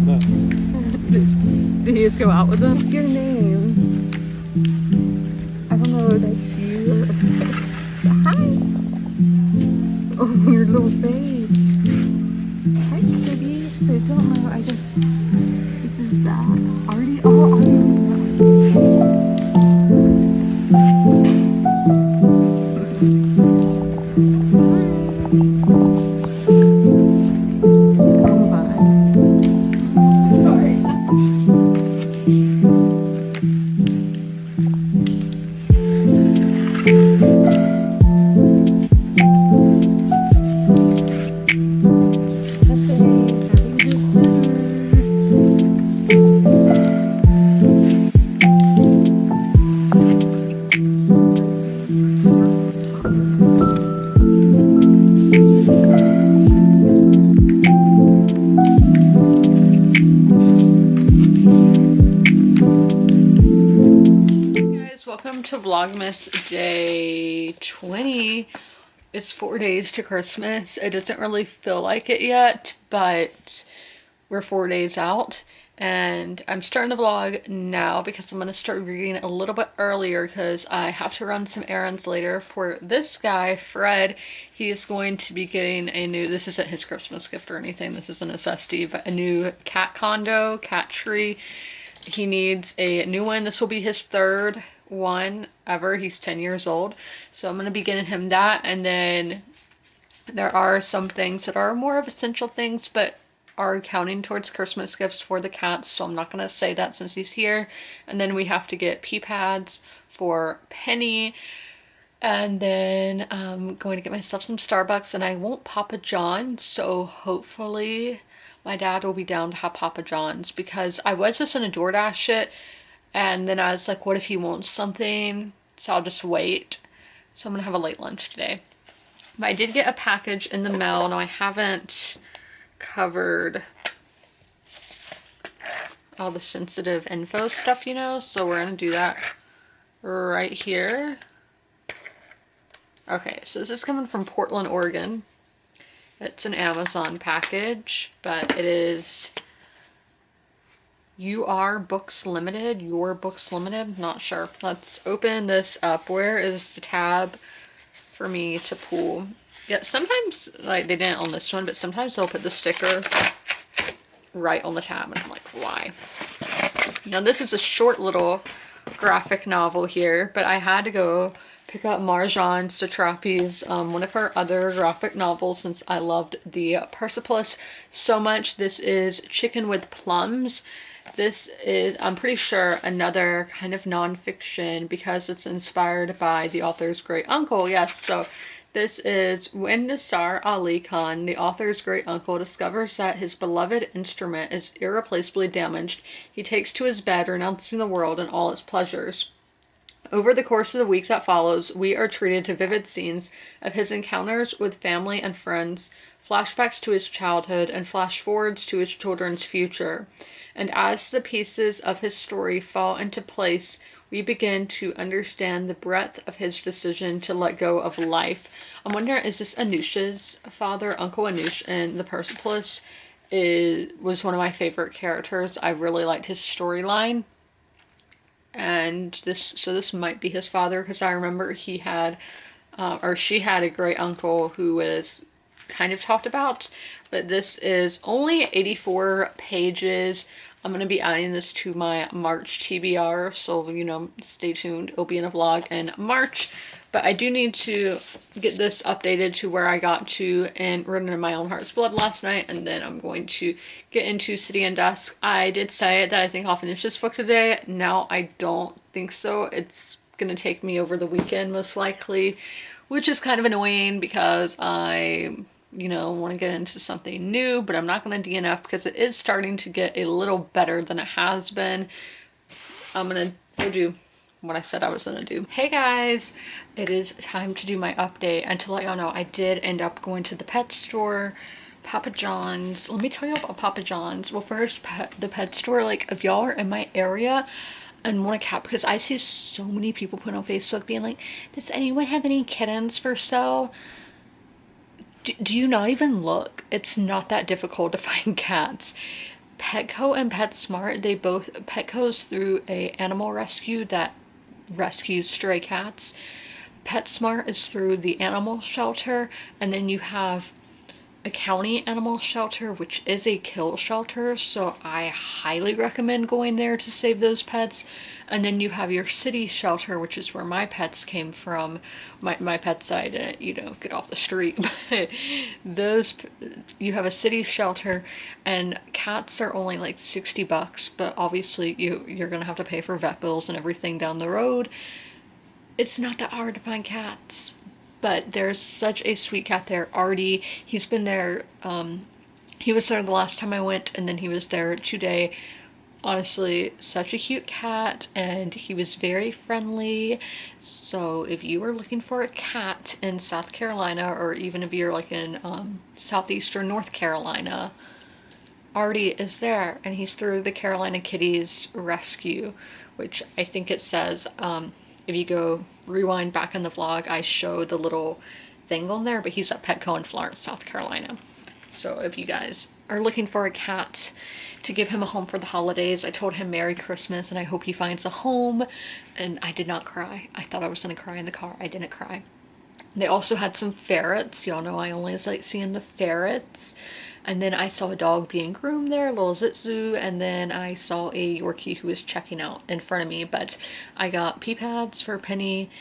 No. Did he just go out with us? What's your name? I don't know if that's you. Hi. Oh, your little face. Hi, Kitty. So don't know. I just. This is that. Already. Oh, already. Come by. Guys, welcome to Vlogmas day 20. It's 4 days to Christmas. It doesn't really feel like it yet, but we're 4 days out. And I'm starting the vlog now because I'm going to start reading a little bit earlier because I have to run some errands later for this guy, Fred. He is going to be getting a new, this isn't his Christmas gift or anything, this is a necessity, but a new cat condo, cat tree. He needs a new one. This will be his third one ever. He's 10 years old. So I'm going to be getting him that. And then there are some things that are more of essential things, but are counting towards Christmas gifts for the cats. So I'm not going to say that since he's here. And then we have to get pee pads for Penny. And then I'm going to get myself some Starbucks, and I won't Papa John's. So hopefully my dad will be down to have Papa John's, because I was just gonna DoorDash it, and then I was like, what if he wants something? So I'll just wait. So I'm gonna have a late lunch today. But I did get a package in the mail. Now I haven't covered all the sensitive info stuff, you know, so we're gonna do that right here. Okay, so this is coming from Portland, Oregon. It's an Amazon package, but it is Your Books Limited, not sure. Let's open this up. Where is the tab for me to pull? Yeah, sometimes, like, they didn't on this one, but sometimes they'll put the sticker right on the tab, and I'm like, why? Now this is a short little graphic novel here, but I had to go pick up Marjane Satrapi's one of her other graphic novels since I loved the Persepolis so much. This is Chicken with Plums. This is, I'm pretty sure, another kind of nonfiction because it's inspired by the author's great uncle. Yes, so this is when Nisar Ali Khan, the author's great uncle, discovers that his beloved instrument is irreplaceably damaged. He takes to his bed, renouncing the world and all its pleasures. Over the course of the week that follows, we are treated to vivid scenes of his encounters with family and friends, flashbacks to his childhood, and flash forwards to his children's future. And as the pieces of his story fall into place, we begin to understand the breadth of his decision to let go of life. I'm wondering, is this Anusha's father? Uncle Anush in the Persepolis was one of my favorite characters. I really liked his storyline. And this might be his father, because I remember he had, or she had, a great uncle who was kind of talked about. But this is only 84 pages. I'm going to be adding this to my March TBR, so, you know, stay tuned. It'll be in a vlog in March. But I do need to get this updated to where I got to and Written in My Own Heart's Blood last night, and then I'm going to get into City and Dusk. I did say that I think I'll finish this book today. Now I don't think so. It's going to take me over the weekend most likely, which is kind of annoying because I, you know, want to get into something new, but I'm not going to DNF because it is starting to get a little better than it has been. I'm going to go do what I said I was gonna do. Hey guys, it is time to do my update, and to let y'all know, I did end up going to the pet store, Papa John's. Let me tell you about Papa John's. Well, first, the pet store, like, if y'all are in my area and want a cat, because I see so many people put on Facebook being like, does anyone have any kittens for sale? Do you not even look? It's not that difficult to find cats. Petco and PetSmart, they both, Petco's through a animal rescue that rescues stray cats. PetSmart is through the animal shelter, and then you have a county animal shelter, which is a kill shelter, so I highly recommend going there to save those pets. And then you have your city shelter, which is where my pets came from. My pets, I didn't, get off the street. But those, you have a city shelter, and cats are only like $60, but obviously you're gonna have to pay for vet bills and everything down the road. It's not that hard to find cats. But there's such a sweet cat there. Artie, he's been there, he was there the last time I went, and then he was there today. Honestly, such a cute cat, and he was very friendly. So if you are looking for a cat in South Carolina, or even if you're like in southeastern North Carolina, Artie is there, and he's through the Carolina Kitties Rescue, which I think it says, if you go rewind back in the vlog, I show the little thing on there, but he's at Petco in Florence, South Carolina. So if you guys are looking for a cat to give him a home for the holidays, I told him Merry Christmas and I hope he finds a home, and I did not cry. I thought I was gonna cry in the car. I didn't cry. They also had some ferrets. Y'all know I always like seeing the ferrets. And then I saw a dog being groomed there, a little Zitzu, and then I saw a Yorkie who was checking out in front of me. But I got pee pads for Penny,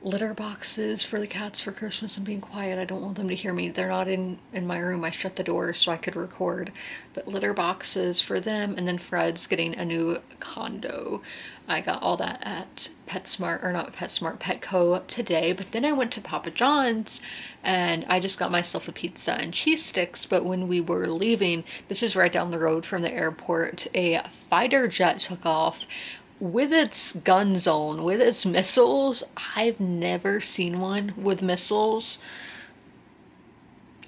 litter boxes for the cats for Christmas. I'm being quiet. I don't want them to hear me. They're not in my room. I shut the door so I could record. But litter boxes for them, and then Fred's getting a new condo. I got all that at PetSmart, or not PetSmart, Petco today. But then I went to Papa John's and I just got myself a pizza and cheese sticks. But when we were leaving, this is right down the road from the airport, a fighter jet took off with its gun zone, with its missiles. I've never seen one with missiles.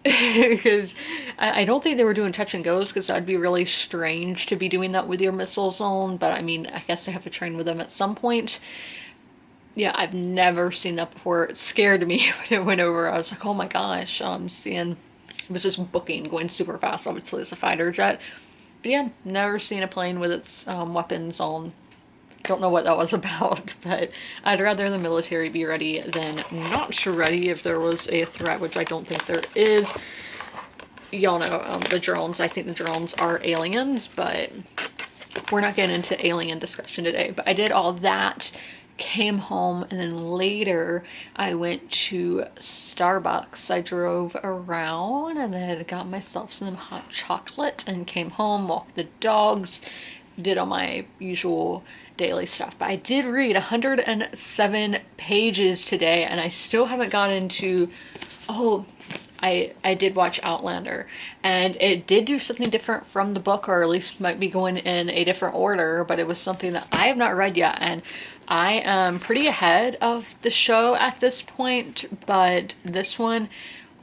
Because I don't think they were doing touch and goes, because that'd be really strange to be doing that with your missile zone. But I mean, I guess I have to train with them at some point. Yeah, I've never seen that before. It scared me when it went over. I was like, oh my gosh, it was just booking, going super fast. Obviously, it's a fighter jet. But yeah, never seen a plane with its weapons on. Don't know what that was about, but I'd rather the military be ready than not ready if there was a threat, which I don't think there is. Y'all know the drones. I think the drones are aliens, but we're not getting into alien discussion today. But I did all that, came home, and then later I went to Starbucks. I drove around and then got myself some hot chocolate and came home, walked the dogs, did all my usual daily stuff. But I did read 107 pages today, and I still haven't gotten to, I did watch Outlander, and it did do something different from the book, or at least might be going in a different order, but it was something that I have not read yet, and I am pretty ahead of the show at this point. But this one,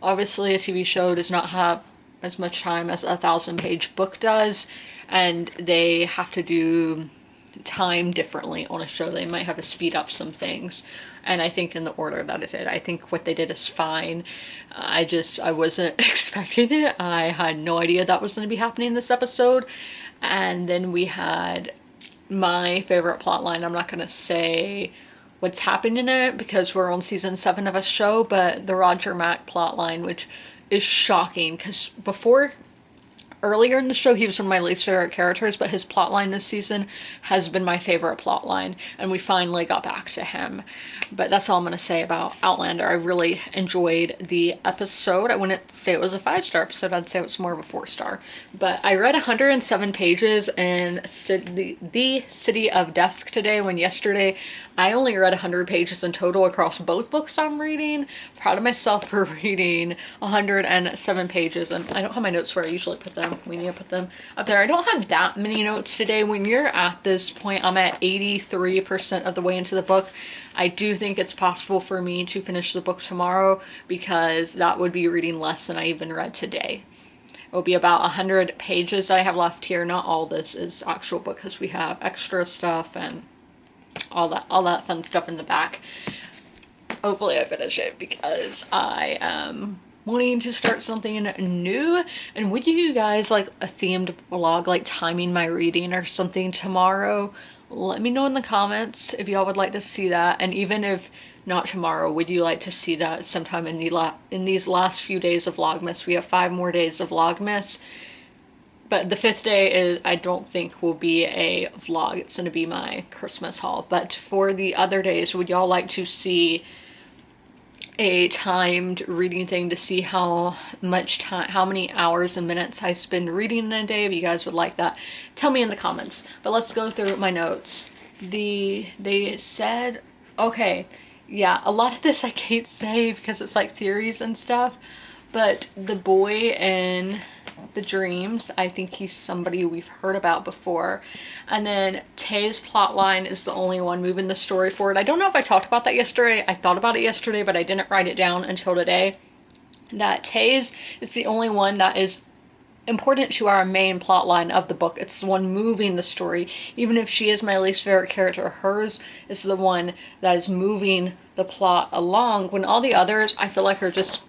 obviously a TV show does not have as much time as a 1,000-page book does, and they have to do time differently on a show. They might have to speed up some things, and I think in the order that it did, I think what they did is fine. I wasn't expecting it. I had no idea that was going to be happening this episode. And then we had my favorite plot line. I'm not going to say what's happening in it because we're on season 7 of a show, but the Roger Mack plot line, which is shocking, because earlier in the show, he was one of my least favorite characters, but his plotline this season has been my favorite plotline, and we finally got back to him. But that's all I'm going to say about Outlander. I really enjoyed the episode. I wouldn't say it was a 5-star episode. I'd say it was more of a 4-star. But I read 107 pages in the City of Dusk today, when yesterday I only read 100 pages in total across both books I'm reading. Proud of myself for reading 107 pages, and I don't have my notes where I usually put them. We need to put them up there. I don't have that many notes today. When you're at this point, I'm at 83% of the way into the book. I do think it's possible for me to finish the book tomorrow, because that would be reading less than I even read today. It will be about 100 pages that I have left here. Not all this is actual book, because we have extra stuff and all that fun stuff in the back. Hopefully I finish it, because I am wanting to start something new. And would you guys like a themed vlog, like timing my reading or something tomorrow? Let me know in the comments if y'all would like to see that. And even if not tomorrow, would you like to see that sometime in these last few days of Vlogmas? We have 5 more days of Vlogmas. But the 5th day is, I don't think will be a vlog. It's going to be my Christmas haul. But for the other days, would y'all like to see a timed reading thing to see how much time, how many hours and minutes I spend reading in a day? If you guys would like that, tell me in the comments. But let's go through my notes. They said, okay, yeah, a lot of this I can't say because it's like theories and stuff. But the boy in the dreams, I think he's somebody we've heard about before. And then Tay's plotline is the only one moving the story forward. I don't know if I talked about that yesterday. I thought about it yesterday, but I didn't write it down until today. That Tay's is the only one that is important to our main plotline of the book. It's the one moving the story. Even if she is my least favorite character, hers is the one that is moving the plot along, when all the others I feel like are just,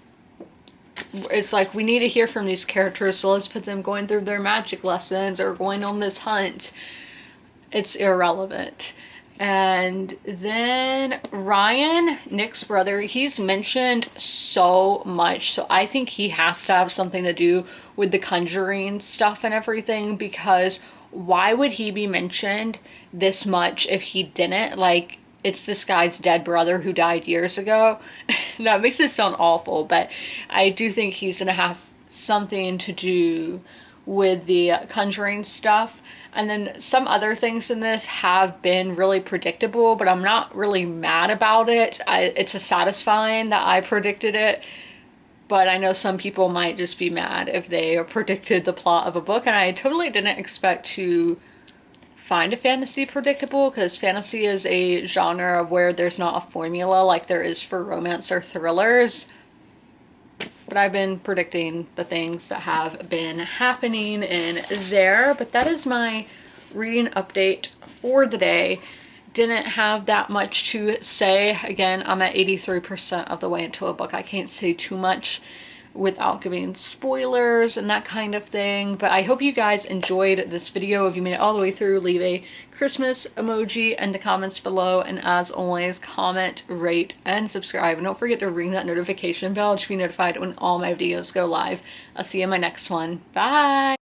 it's like we need to hear from these characters, so let's put them going through their magic lessons or going on this hunt. It's irrelevant. And then Ryan, Nick's brother, he's mentioned so much, so I think he has to have something to do with the conjuring stuff and everything, because why would he be mentioned this much if he didn't? Like, it's this guy's dead brother who died years ago. That makes it sound awful, but I do think he's gonna have something to do with the conjuring stuff. And then some other things in this have been really predictable, but I'm not really mad about it. It's a satisfying that I predicted it, but I know some people might just be mad if they predicted the plot of a book, and I totally didn't expect to find a fantasy predictable, because fantasy is a genre where there's not a formula like there is for romance or thrillers. But I've been predicting the things that have been happening in there. But that is my reading update for the day. Didn't have that much to say. Again, I'm at 83% of the way into a book. I can't say too much without giving spoilers and that kind of thing. But I hope you guys enjoyed this video. If you made it all the way through, leave a Christmas emoji in the comments below. And as always, comment, rate, and subscribe. And don't forget to ring that notification bell to be notified when all my videos go live. I'll see you in my next one. Bye!